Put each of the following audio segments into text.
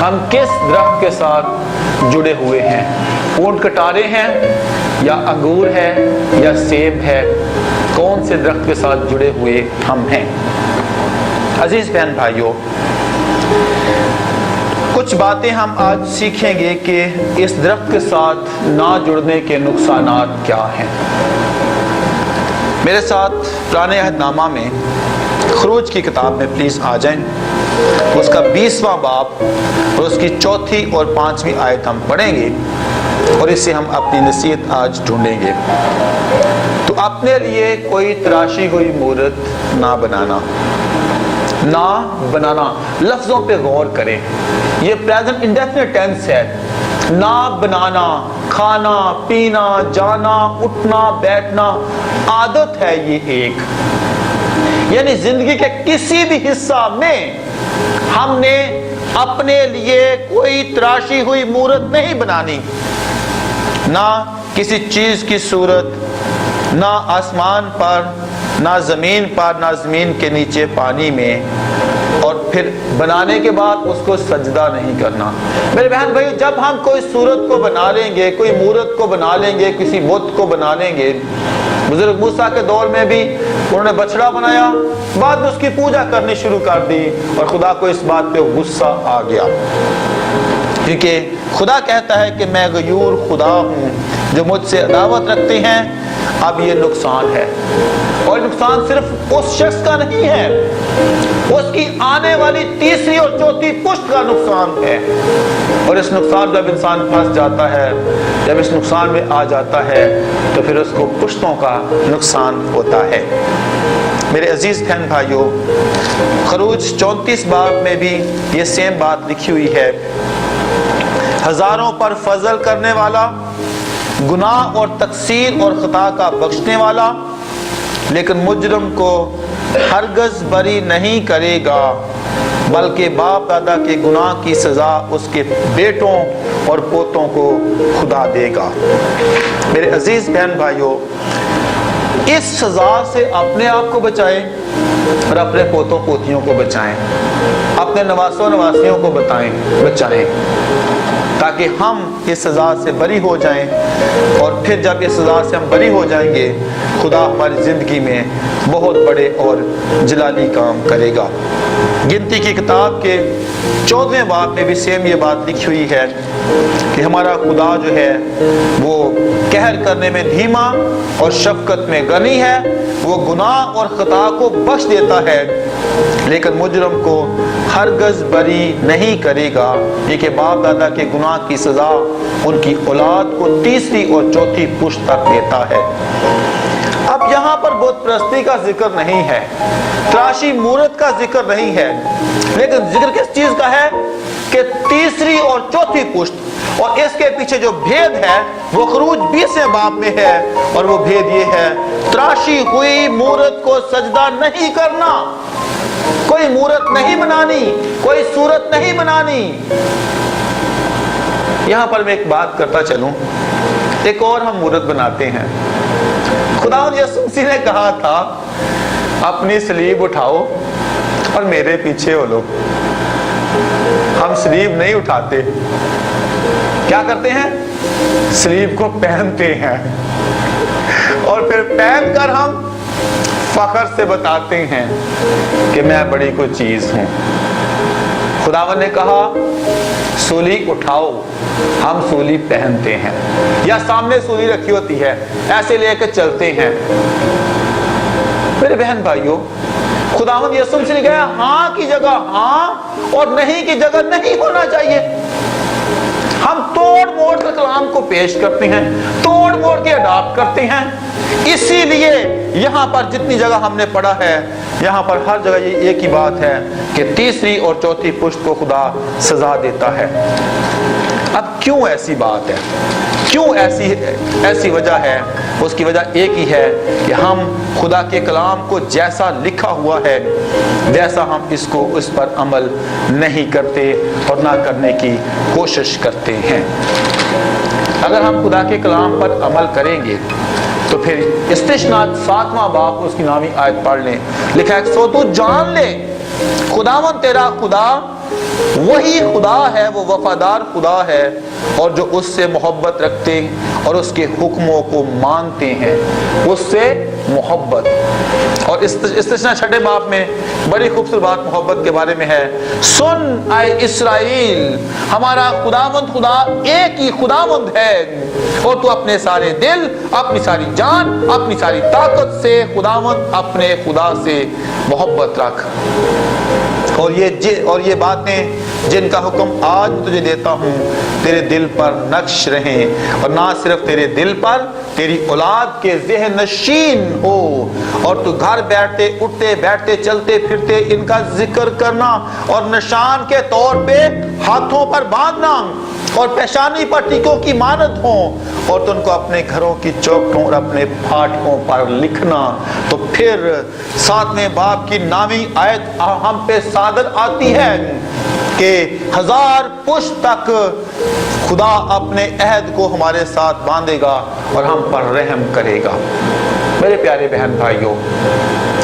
ہم کس درخت کے ساتھ جڑے ہوئے ہیں؟ اونٹ کٹارے ہیں یا انگور ہے یا سیب ہے؟ کون سے درخت کے ساتھ جڑے ہوئے ہم ہیں؟ عزیز بہن بھائیوں، کچھ باتیں ہم آج سیکھیں گے کہ اس درخت کے ساتھ نہ جڑنے کے نقصانات کیا ہیں۔ میرے ساتھ پرانے عہد نامہ میں خروج کی کتاب میں پلیز آ جائیں، اس کا 20واں باب اور اس کی 4 اور 5 آیت ہم پڑھیں گے اور اس سے ہم اپنی نصیحت آج ڈھونڈیں گے۔ تو اپنے لیے کوئی تراشی ہوئی مورت نہ بنانا، نہ بنانا، لفظوں پہ غور کریں، یہ پریزنٹ انڈیفینٹ ٹینس ہے۔ نہ بنانا، کھانا پینا، جانا اٹھنا بیٹھنا، عادت ہے یہ ایک، یعنی زندگی کے کسی بھی حصہ میں ہم نے اپنے لیے کوئی تراشی ہوئی مورت نہیں بنانی، نہ کسی چیز کی صورت، نہ آسمان پر، نہ زمین پر، نہ زمین کے نیچے پانی میں، اور پھر بنانے کے بعد اس کو سجدہ نہیں کرنا۔ میرے بہن بھائی، جب ہم کوئی صورت کو بنا لیں گے، کوئی مورت کو بنا لیں گے، کسی بت کو بنا لیں گے، بزرگ موسیٰ کے دور میں بھی انہوں نے بچڑا بنایا، بعد میں اس کی پوجا کرنی شروع کر دی اور خدا کو اس بات پہ غصہ آ گیا، کیونکہ خدا کہتا ہے کہ میں غیور خدا ہوں، جو مجھ سے عداوت رکھتے ہیں۔ اب یہ نقصان ہے، اور نقصان صرف اس شخص کا نہیں ہے، اس کی آنے والی 3 اور 4 پشت کا نقصان ہے۔ اور اس نقصان جب انسان پھنس جاتا ہے، جب اس نقصان میں آ جاتا ہے، تو پھر اس کو پشتوں کا نقصان ہوتا ہے۔ میرے عزیز بہن بھائیوں، خروج 34 باب میں بھی یہ سیم بات لکھی ہوئی ہے۔ ہزاروں پر فضل کرنے والا، گناہ اور تقصیر اور خطا کا بخشنے والا، لیکن مجرم کو ہرگز بری نہیں کرے گا، بلکہ باپ دادا کے گناہ کی سزا اس کے بیٹوں اور پوتوں کو خدا دے گا۔ میرے عزیز بہن بھائیوں، اس سزا سے اپنے آپ کو بچائیں اور اپنے پوتوں پوتیوں کو بچائیں، اپنے نواسوں نواسیوں کو بچائیں، تاکہ ہم اس سزا سے بری ہو جائیں، اور پھر جب اس سزا سے ہم بری ہو جائیں گے، خدا ہماری زندگی میں بہت بڑے اور جلالی کام کرے گا۔ گنتی کی کتاب کے 14 باب میں بھی سیم یہ بات لکھی ہوئی ہے کہ ہمارا خدا جو ہے وہ قہر کرنے میں دھیما اور شفقت میں غنی ہے، وہ گناہ اور خطا کو بخش دیتا ہے، لیکن مجرم کو ہرگز بری نہیں کرے گا، یہ کہ باپ دادا کے گناہ کی سزا ان کی اولاد کو 3 اور 4 پشت تک دیتا ہے۔ اب یہاں پر بت پرستی کا ذکر نہیں ہے، تراشی مورت کا ذکر نہیں ہے، لیکن ذکر کس چیز کا ہے کہ 3 اور 4 پشت، اور اس کے پیچھے جو بھید ہے وہ خروج 20 باب میں ہے، اور وہ بھید یہ ہے، تراشی ہوئی مورت کو سجدہ نہیں کرنا، کوئی مورت نہیں بنانی، کوئی صورت نہیں بنانی۔ یہاں پر میں ایک بات کرتا چلوں، ایک اور ہم مورت بناتے ہیں۔ خداوند یسوع مسیح نے کہا تھا اپنی صلیب اٹھاؤ اور میرے پیچھے ہو لو۔ ہم صلیب نہیں اٹھاتے، کیا کرتے ہیں؟ صلیب کو پہنتے ہیں، اور پھر پہن کر ہم فخر سے بتاتے ہیں کہ میں بڑی کوئی چیز ہوں۔ خداوند نے کہا سولی اٹھاؤ، ہم سولی پہنتے ہیں، یا سامنے سولی رکھی ہوتی ہے ایسے لے کے چلتے ہیں۔ میرے بہن بھائیوں، خداوند یسوع مسیح نے کہا ہاں کی جگہ ہاں اور نہیں کی جگہ نہیں ہونا چاہیے۔ ہم توڑ موڑ کے کلام کو پیش کرتے ہیں، توڑ موڑ کے اڈاپٹ کرتے ہیں، اسی لیے یہاں پر جتنی جگہ ہم نے پڑھا ہے، یہاں پر ہر جگہ یہ ایک ہی بات ہے کہ 3 اور 4 پشت کو خدا سزا دیتا ہے۔ اب کیوں ایسی بات ہے، کیوں ایسی وجہ ہے؟ اس کی وجہ ایک ہی ہے کہ ہم خدا کے کلام کو جیسا لکھا ہوا ہے ویسا ہم اس پر عمل نہیں کرتے اور نہ کرنے کی کوشش کرتے ہیں۔ اگر ہم خدا کے کلام پر عمل کریں گے تو پھر استشناء 7واں باب اس کی نامی آیت پڑھ لیں، لکھا ہے سو تو جان لے خداوند تیرا خدا وہی خدا ہے، وہ وفادار خدا ہے، اور جو اس سے محبت رکھتے اور اس کے حکموں کو مانتے ہیں، اس سے محبت۔ اور استثنا 6 باب میں بڑی خوبصورت بات محبت کے بارے میں ہے۔ سن اے اسرائیل، ہمارا خداوند خدا ایک ہی خداوند ہے، اور تو اپنے سارے دل، اپنی ساری جان، اپنی ساری طاقت سے خداوند اپنے خدا سے محبت رکھ۔ اور یہ باتیں جن کا حکم آج تجھے دیتا ہوں تیرے دل پر نقش رہیں، اور نہ صرف تیرے دل پر، تیری اولاد کے ذہن نشین ہو، اور تو گھر بیٹھتے اٹھتے بیٹھتے چلتے پھرتے ان کا ذکر کرنا، اور نشان کے طور پہ ہاتھوں پر باندھنا، اور پیشانی پر ٹیکوں کی مانند ہوں، اور تو ان کو اپنے گھروں کی چوکھٹوں اور اپنے پھاٹکوں پر لکھنا۔ تو پھر 7ویں باب کی 9ویں آیت ہم پہ صادر آتی ہے کہ 1000 پشت تک خدا اپنے عہد کو ہمارے ساتھ باندھے گا اور ہم پر رحم کرے گا۔ میرے پیارے بہن بھائیوں،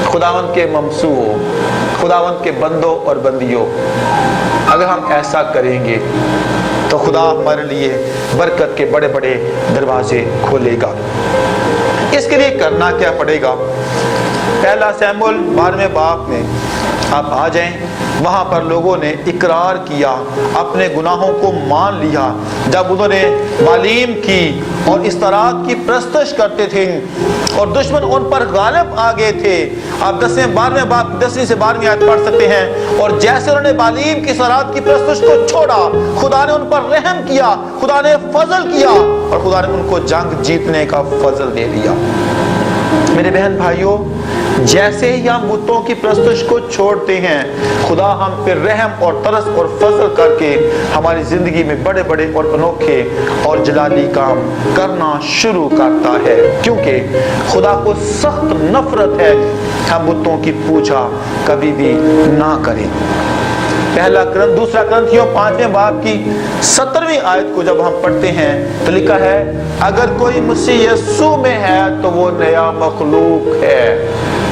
خداوند کے ممسوحوں، خداوند کے بندوں اور بندیوں، اگر ہم ایسا کریں گے تو خدا ہمارے لیے برکت کے بڑے بڑے دروازے کھولے گا۔ اس کے لیے کرنا کیا پڑے گا؟ 1 سیموئیل 12ویں باب میں آپ آ جائیں، وہاں پر لوگوں نے اقرار کیا، اپنے گناہوں کو مان لیا جب انہوں نے معلیم کی اور استراق کی پرستش کرتے تھے، اور دشمن ان پر غالب آ گئے تھے۔ آپ 10ویں سے 12ویں آیت پڑھ سکتے ہیں۔ اور جیسے انہوں نے معلیم کی استراق کی پرستش کو چھوڑا، خدا نے ان پر رحم کیا، خدا نے فضل کیا، اور خدا نے ان کو جنگ جیتنے کا فضل دے دیا۔ میرے بہن بھائیوں، جیسے ہی ہم بتوں کی پرستش کو چھوڑتے ہیں، خدا ہم پہ رحم اور ترس اور فضل کر کے ہماری زندگی میں بڑے بڑے اور انوکھے اور جلالی کام کرنا شروع کرتا ہے، کیونکہ خدا کو سخت نفرت ہے ہم بتوں کی پوجا کبھی بھی نہ کریں۔ 2 کرنتھیوں 5ویں باب کی 17ویں آیت کو جب ہم پڑھتے ہیں تو لکھا ہے، اگر کوئی مسیح یسوع میں ہے تو وہ نیا مخلوق ہے،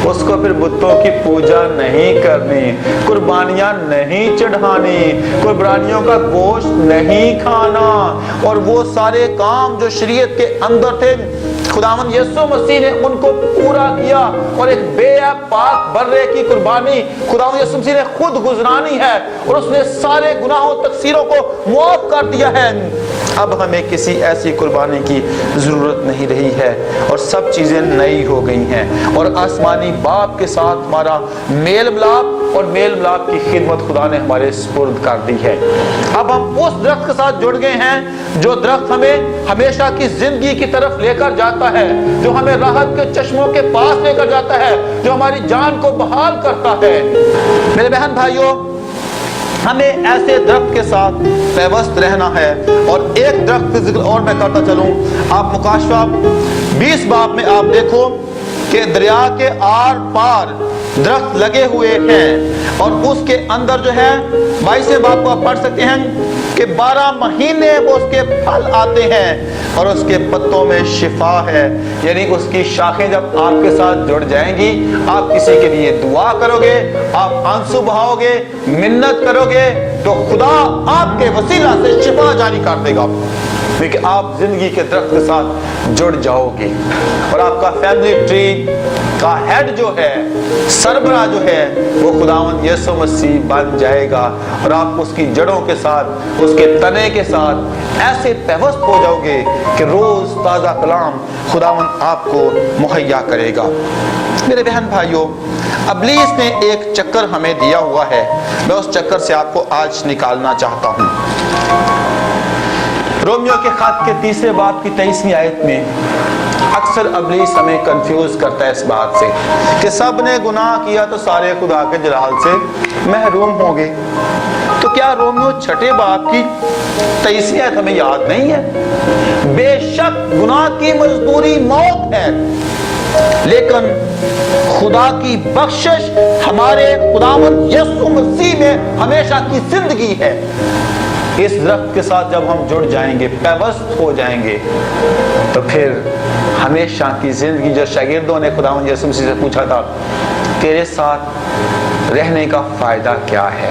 اس کو پھر بتوں کی پوجا نہیں کرنی، قربانیاں نہیں چڑھانی، قربانیوں کا گوشت نہیں کھانا، اور وہ سارے کام جو شریعت کے اندر تھے خداوند یسوع مسیح نے ان کو پورا کیا، اور ایک بے عیب پاک برے کی قربانی خداوند یسوع مسیح نے خود گزرانی ہے، اور اس نے سارے گناہوں تقصیروں کو معاف کر دیا ہے۔ اب ہمیں کسی ایسی قربانی کی ضرورت نہیں رہی ہے، اور سب چیزیں نئی ہو گئی ہیں، اور آسمانی باپ کے ساتھ ہمارا میل ملاپ اور میل ملاپ کی خدمت خدا نے ہمارے سپرد کر دی ہے۔ اب ہم اس درخت کے ساتھ جڑ گئے ہیں جو درخت ہمیں ہمیشہ کی زندگی کی طرف لے کر جاتا ہے، جو ہمیں راحت کے چشموں کے پاس لے کر جاتا ہے، جو ہماری جان کو بحال کرتا ہے۔ میرے بہن بھائیوں، ہمیں ایسے درخت کے ساتھ پیوست رہنا ہے، اور ایک درخت کا ذکر اور میں کرتا چلوں۔ آپ مکاشفہ 20 باب میں آپ دیکھو کہ دریا کے آر پار درخت لگے ہوئے ہیں، اور اس کے اندر جو ہے 22ویں باب کو آپ پڑھ سکتے ہیں کہ 12 مہینے وہ اس کے پھل آتے ہیں، اور اس کے پتوں میں شفا ہے، یعنی اس کی شاخیں جب آپ کے ساتھ جڑ جائیں گی، آپ کسی کے لیے دعا کرو گے، آپ آنسو بہاؤ گے، منت کرو گے، تو خدا آپ کے وسیلہ سے شفا جاری کر دے گا، کیونکہ آپ زندگی کے درخت کے ساتھ جڑ جاؤ گے، اور آپ کا فیملی ٹری کا ہیڈ جو ہے، سربراہ جو ہے، وہ خداوند یسوع مسیح بن جائے گا، اور آپ اس کی جڑوں کے ساتھ، اس کے تنے کے ساتھ ایسے پیوست ہو جاؤ گے کہ روز تازہ کلام خداوند آپ کو مہیا کرے گا۔ میرے بہن بھائیوں، ابلیس نے ایک چکر ہمیں دیا ہوا ہے، میں اس چکر سے آپ کو آج نکالنا چاہتا ہوں۔ رومیو کے خط کے 3 باب کی 23ویں آیت میں اکثر ابلیس ہمیں کنفیوز کرتا ہے اس بات سے کہ سب نے گناہ کیا تو سارے خدا کے جلال سے محروم ہوں گے۔ تو کیا رومیو 6 باب کی 23ویں آیت ہمیں یاد نہیں ہے؟ بے شک گناہ کی مزدوری موت ہے، لیکن خدا کی بخشش ہمارے خداوند یسوع مسیح میں ہمیشہ کی زندگی ہے۔ اس درخت کے ساتھ جب ہم جڑ جائیں گے، پیوست ہو جائیں گے، تو پھر ہمیشہ کی زندگی، جو شاگردوں نے خداوند یسوع مسیح سے پوچھا تھا تیرے ساتھ رہنے کا فائدہ کیا ہے،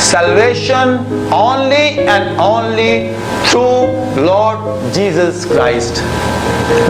salvation only and only through Lord Jesus Christ।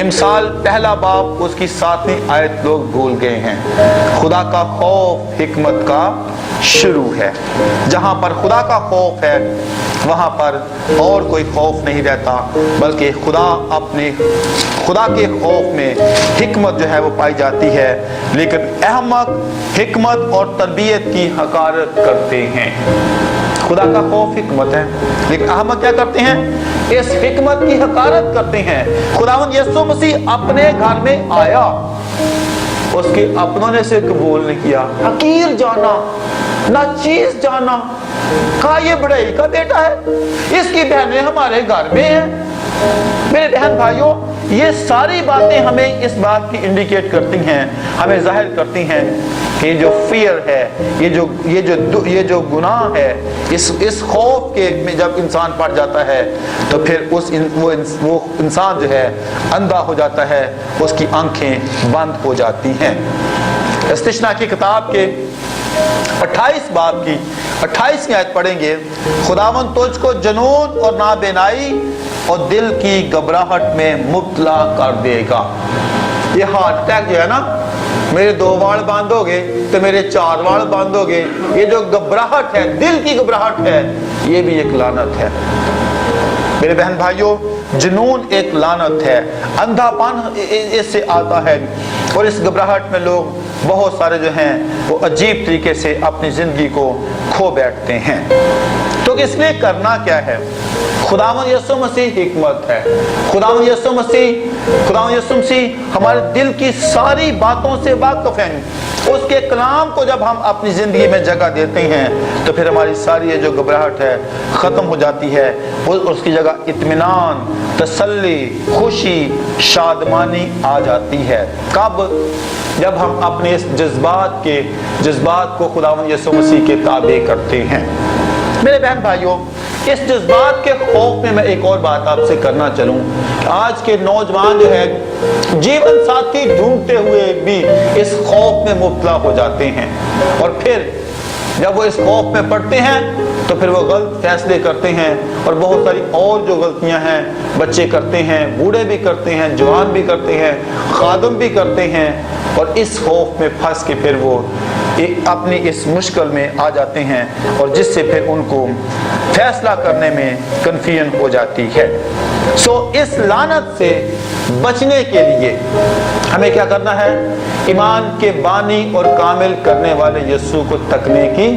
امثال پہلا باب اس کی 7ویں آیت لوگ بھول گئے ہیں۔ خدا کا خوف حکمت کا شروع ہے۔ جہاں پر خدا کا خوف ہے وہاں پر اور کوئی خوف نہیں رہتا، بلکہ خدا کے خوف میں حکمت جو ہے وہ پائی جاتی ہے۔ لیکن احمق حکمت اور تربیت کی حقارت کرتے ہیں۔ خدا کا خوف حکمت ہے، لیکن احمق کیا کرتے ہیں؟ اس حکمت کی حقارت کرتے ہیں۔ خداوند یسوع مسیح اپنے گھر میں آیا، اس کے اپنوں نے اسے قبول نہیں کیا، حقیر جانا، ناچیز جانا، کہا یہ بڑائی کا بیٹا ہے، اس کی بہنیں ہمارے گھر میں ہیں۔ میرے بہن بھائیوں، یہ ساری باتیں ہمیں اس بات کی انڈیکیٹ کرتی ہیں، ہمیں ظاہر کرتی ہیں کہ یہ جو فیئر ہے، یہ جو گناہ ہے، اس خوف کے میں جب انسان پڑ جاتا ہے تو پھر وہ انسان جو ہے اندھا ہو جاتا ہے، اس کی آنکھیں بند ہو جاتی ہیں۔ استثنا کی کتاب کے 28 باب کی 28ویں آیت پڑھیں گے۔ خداوند تجھ کو جنون اور نابینائی اور دل کی گھبراہٹ میں مبتلا کر دے گا۔ یہ ہارٹ اٹیک جو ہے نا، میرے 2 واڑ بند ہو گئے تو میرے 4 واڑ بند ہو گئے، یہ جو گھبراہٹ ہے، دل کی گھبراہٹ ہے، یہ بھی ایک لعنت ہے۔ میرے بہن بھائیوں، جنون ایک لعنت ہے، اندھا پن اس سے آتا ہے، اور اس گھبراہٹ میں لوگ بہت سارے جو ہیں وہ عجیب طریقے سے اپنی زندگی کو کھو بیٹھتے ہیں۔ تو اس لیے کرنا کیا ہے؟ خداوند یسوع مسیح حکمت ہے۔ خداوند یسوع مسیح ہمارے دل کی ساری باتوں سے واقف ہیں۔ اس کے کلام کو جب ہم اپنی زندگی میں جگہ دیتے ہیں تو پھر ہماری ساری یہ جو گھبراہٹ ہے ختم ہو جاتی ہے، اس کی جگہ اطمینان، تسلی، خوشی، شادمانی آ جاتی ہے۔ کب؟ جب ہم اپنے اس جذبات کو خداوند یسوع مسیح کے تابع کرتے ہیں۔ میرے بہن بھائیوں، اس جذبات کے خوف میں میں ایک اور بات آپ سے کرنا چلوں۔ آج کے نوجوان جو ہے جیون ساتھی ڈھونڈتے ہوئے بھی اس خوف میں مبتلا ہو جاتے ہیں، اور پھر جب وہ اس خوف میں پڑتے ہیں تو پھر وہ غلط فیصلے کرتے ہیں، اور بہت ساری اور جو غلطیاں ہیں بچے کرتے ہیں، بوڑھے بھی کرتے ہیں، جوان بھی کرتے ہیں، خادم بھی کرتے ہیں، اور اس خوف میں پھنس کے پھر وہ اپنی اس مشکل میں آ جاتے ہیں، اور جس سے پھر ان کو فیصلہ کرنے میں کنفیوژن ہو جاتی ہے۔ اس لعنت سے بچنے کے لیے ہمیں کیا کرنا ہے؟ ایمان کے بانی اور کامل کرنے والے یسوع کو تکنے کی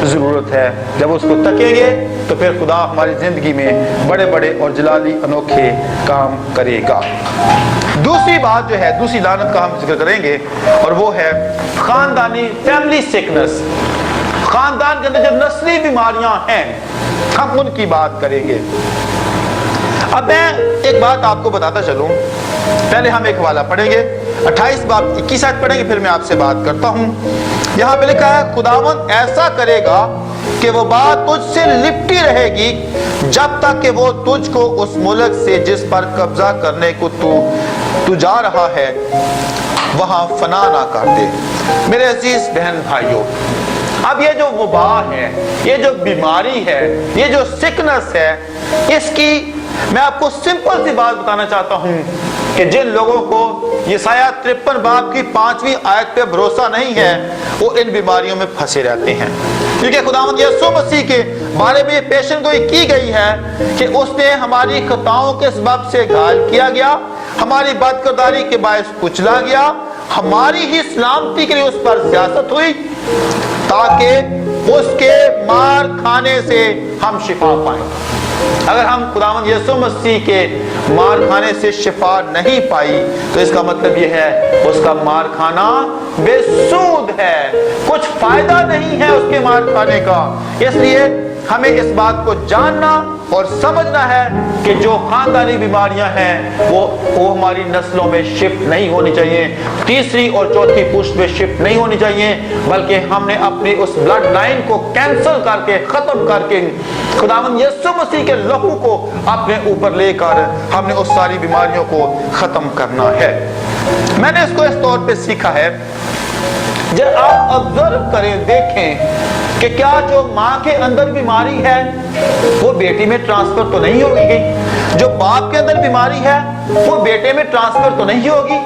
ضرورت ہے۔ جب اس کو تکیں گے تو پھر خدا ہماری زندگی میں بڑے بڑے اور جلالی انوکھے کام کرے گا۔ دوسری بات جو ہے، دوسری لعنت کا ہم ذکر کریں گے، اور وہ ہے خاندانی فیملی سکنس۔ خاندان کے اندر جو نسلی بیماریاں ہیں ہم ان کی بات کریں گے۔ اب میں ایک بات آپ کو بتاتا چلوں، پہلے ہم ایک حوالہ پڑھیں گے، 28 باب 21 آیت پڑھیں گے، پھر میں آپ سے بات کرتا ہوں۔ یہاں پہ لکھا ہے خداوند ایسا کرے گا کہ وہ بات تجھ سے لپٹی رہے گی جب تک کہ وہ تجھ کو اس ملک سے جس پر قبضہ کرنے کو تو جا رہا ہے وہاں فنا نہ کر دے۔ میرے عزیز بہن بھائیوں، اب یہ جو وبا ہے، یہ جو بیماری ہے، یہ جو سکنس ہے، اس کی میں آپ کو سمپل سی بات بتانا چاہتا ہوں کہ جن لوگوں کو یسایہ 53 باب کی 5ویں آیت پہ بھروسہ نہیں ہے وہ ان بیماریوں میں پھنسے رہتے ہیں، کیونکہ خداوند یسوع مسیح کے بارے میں یہ پیشن گوئی کی گئی ہے کہ اس نے ہماری خطاؤں کے سبب سے گھائل کیا گیا، ہماری بدکرداری کے باعث کچلا گیا، ہماری ہی سلامتی کے لیے اس پر سیاست ہوئی تاکہ اس کے مار کھانے سے ہم شفا پائیں۔ اگر ہم خداوند یسوع مسیح کے مار کھانے سے شفا نہیں پائی تو اس کا مطلب یہ ہے اس کا مار کھانا بے سود ہے، کچھ فائدہ نہیں ہے اس کے مار کھانے کا۔ اس لیے ہمیں اس بات کو جاننا اور سمجھنا ہے کہ جو خاندانی بیماریاں ہیں وہ ہماری نسلوں میں شفٹ نہیں ہونی چاہیے، تیسری اور چوتھی پشت میں شفٹ نہیں ہونی چاہیے، بلکہ ہم نے اپنی اس بلڈ لائن کو کینسل کر کے ختم کر کے خداوند یسوع مسیح کے لہو کو اپنے اوپر لے کر ہم نے اس ساری بیماریوں کو ختم کرنا ہے۔ میں نے اس کو اس طور پہ سیکھا ہے، جب آپ آبزرو کریں، دیکھیں کہ کیا جو ماں کے اندر بیماری ہے وہ بیٹی میں ٹرانسفر تو نہیں ہوگی گئی، جو باپ کے اندر بیماری ہے وہ بیٹے میں ٹرانسفر تو نہیں ہوگی؟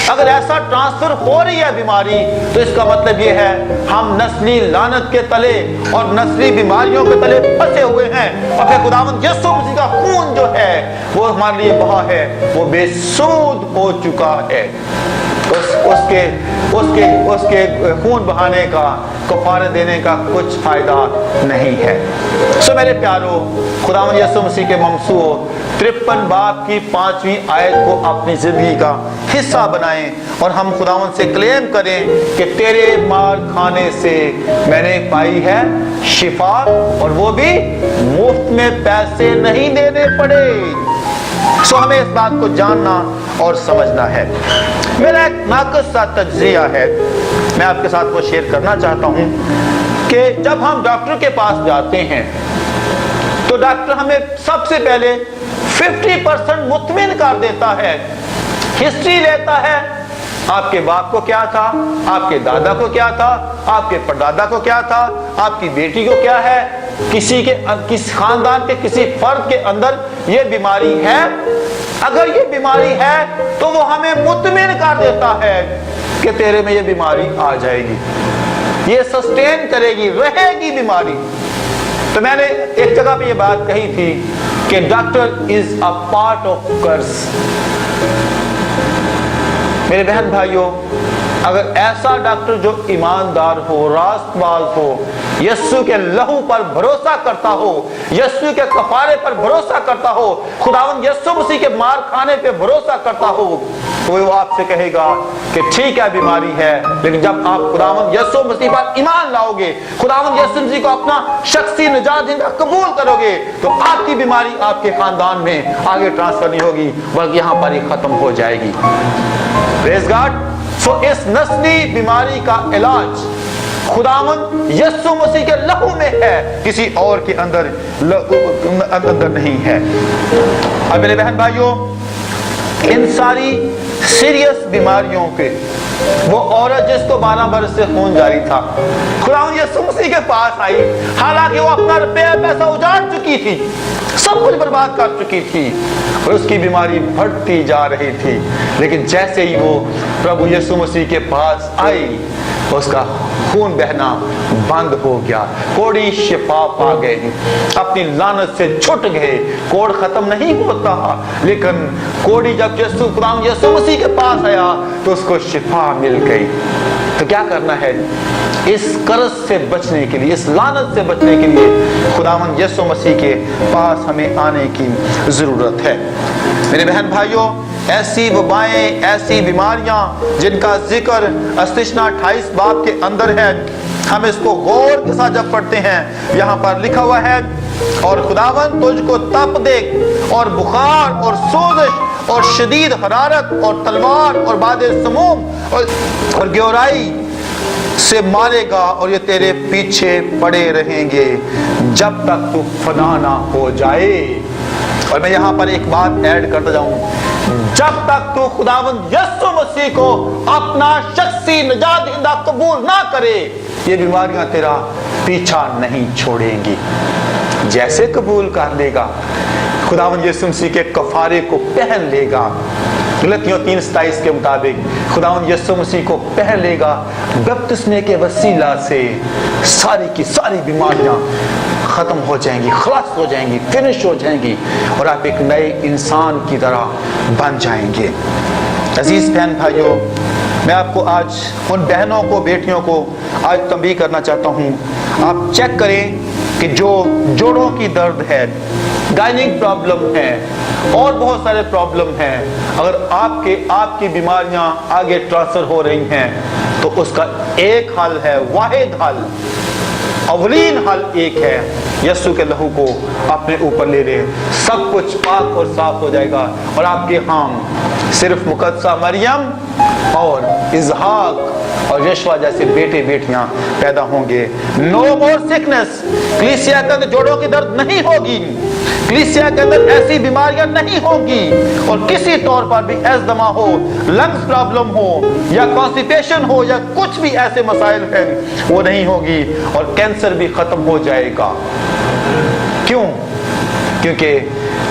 اگر ایسا ٹرانسفر ہو رہی ہے بیماری تو اس کا مطلب یہ ہے ہم نسلی لعنت کے تلے اور نسلی بیماریوں کے تلے پھنسے ہوئے ہیں، اور پھر خداوند یسوع مسیح کا خون جو ہے وہ ہمارے لیے بہا ہے، وہ بے سود ہو چکا ہے۔ اس کے خون بہانے کا، کفارہ دینے کا کچھ فائدہ نہیں ہے۔ سو میرے پیارو، خداوند یسوع مسیح کے ممسوح 53 باب کی 5ویں آیت کو اپنی زندگی کا حصہ بنائیں اور ہم خداوند سے کلیم کریں کہ تیرے مار کھانے سے میں نے پائی ہے شفا، اور وہ بھی مفت میں پیسے نہیں دینے پڑے۔ سو ہمیں اس بات کو جاننا اور سمجھنا ہے۔ میرا ایک ناقص سا تجزیہ ہے، میں آپ کے ساتھ وہ شیئر کرنا چاہتا ہوں کہ جب ہم ڈاکٹر کے پاس جاتے ہیں تو ڈاکٹر ہمیں سب سے پہلے 50% مطمئن کر دیتا ہے، ہسٹری لیتا ہے، آپ کے باپ کو کیا تھا، آپ کے دادا کو کیا تھا، آپ کے پردادا کو کیا تھا، آپ کی بیٹی کو کیا ہے، کسی خاندان کے کسی فرد کے اندر یہ بیماری ہے۔ اگر یہ بیماری ہے تو وہ ہمیں مطمئن کر دیتا ہے کہ تیرے میں یہ بیماری آ جائے گی، یہ سسٹین کرے گی، رہے گی بیماری۔ تو میں نے ایک جگہ پہ یہ بات کہی تھی کہ doctor is a part of curse. میرے بہن بھائیوں، اگر ایسا ڈاکٹر جو ایماندار ہو، راست باز ہو، یسوع کے لہو پر بھروسہ کرتا ہو، یسوع کے کفارے پر بھروسہ کرتا ہو، خداوند یسوع مسیح کے مار کھانے پہ بھروسہ کرتا ہو، تو وہ آپ سے کہے گا کہ ٹھیک ہے بیماری ہے، لیکن جب آپ خداوند یسوع مسیح پر ایمان لاؤ گے، خداوند یسوع مسیح کو اپنا شخصی نجات دہندہ قبول کرو گے، تو آپ کی بیماری آپ کے خاندان میں آگے ٹرانسفر نہیں ہوگی بلکہ یہاں پر ہی ختم ہو جائے گی۔ پریز گاڈ۔ سو اس نسلی بیماری کا علاج خداوند یسوع مسیح کے لہو میں ہے، کسی اور کے اندر نہیں ہے۔ اب میرے بہن بھائیوں، ان ساری سیریس بیماریوں کے وہ عورت جس کو 12 برس سے خون جاری تھا، خداوند یسوع مسیح کے پاس آئی، حالانکہ وہ اپنا روپیہ پیسہ اجاڑ چکی تھی، سب کچھ برباد کر چکی تھی، اور اس کی بیماری بڑھتی جا رہی تھی، لیکن جیسے ہی وہ پربھو یسوع مسیح کے پاس آئی اس کا خون بہنا بند ہو گیا، کوڑی شفا پا گئے، اپنی لعنت سے چھٹ گئے۔ کوڑ ختم نہیں ہوتا، لیکن کوڑی جب خداوند یسوع مسیح کے پاس آیا تو اس کو شفا مل گئی۔ تو کیا کرنا ہے؟ اس قرض سے بچنے کے لیے، اس لعنت سے بچنے کے لیے خداوند یسوع مسیح کے پاس ہمیں آنے کی ضرورت ہے۔ میرے بہن بھائیوں، ایسی وبائیں، ایسی بیماریاں جن کا ذکر استثنا 28 باب کے اندر ہے، ہم اس کو غور کے ساتھ جب پڑھتے ہیں، یہاں پر لکھا ہوا ہے، اور خداوند تجھ کو تپ دے اور بخار اور سوزش اور شدید حرارت اور تلوار اور باد سموم اور گیورائی سے مارے گا، اور یہ تیرے پیچھے پڑے رہیں گے جب تک تو فنا نہ ہو جائے۔ اور میں یہاں پر ایک بات ایڈ کرتا جاؤں، جب تک تو خداوند یسوع مسیح کو اپنا شخصی نجات دہندہ قبول نہ کرے، یہ بیماریاں تیرا پیچھا نہیں چھوڑیں گی۔ جیسے قبول کر لے گا، خداوند یسوع مسیح کے کفارے کو پہن لے گا، غلطیوں 3:27 کے مطابق خداوند یسوع مسیح کو پہن لے گا، بپتسمے کے وسیلہ سے ساری کی ساری بیماریاں ختم ہو جائیں گی، خلاص ہو جائیں گی، فنش ہو جائیں گی، اور آپ ایک نئے انسان کی طرح بن جائیں گے۔ عزیز بہن بھائیوں، میں آپ کو آج ان بہنوں کو، بیٹیوں کو آج تنبیہ کرنا چاہتا ہوں، آپ چیک کریں کہ جو جوڑوں کی درد ہے، گائنک پرابلم ہے، اور بہت سارے پرابلم ہیں، اگر آپ کی بیماریاں آگے ٹرانسفر ہو رہی ہیں تو اس کا ایک حل ہے، واحد حل، اولین حل ایک ہے، یسوع کے لہو کو اپنے اوپر لے لیں، سب کچھ پاک اور صاف ہو جائے گا، اور آپ کے ہاں صرف مقدسہ مریم اور اسحاق اور یشوا جیسے بیٹے بیٹیاں پیدا ہوں گے۔ نو مور سکنس، کلیسیا کے اندر جوڑوں کی درد نہیں ہوگی، کلیسیا کے اندر ایسی بیماریاں نہیں ہوں گی، اور کسی طور پر بھی ایزدما ہو، لنگز پرابلم ہو، یا کانسٹیپیشن ہو، یا کچھ بھی ایسے مسائل ہیں وہ نہیں ہوگی، اور کینسر بھی ختم ہو جائے گا۔ کیوں؟ کیونکہ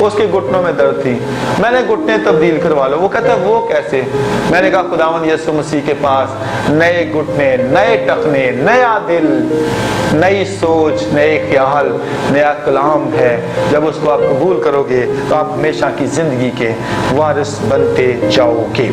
اس کے گھٹنوں میں درد تھی، میں نے گھٹنے تبدیل کروا لو۔ وہ کہتا ہے وہ کیسے؟ میں نے کہا خداوند یسوع مسیح کے پاس نئے گھٹنے، نئے ٹخنے، نیا دل، نئی سوچ، نئے خیال، نیا کلام ہے۔ جب اس کو آپ قبول کرو گے تو آپ ہمیشہ کی زندگی کے وارث بنتے جاؤ گے۔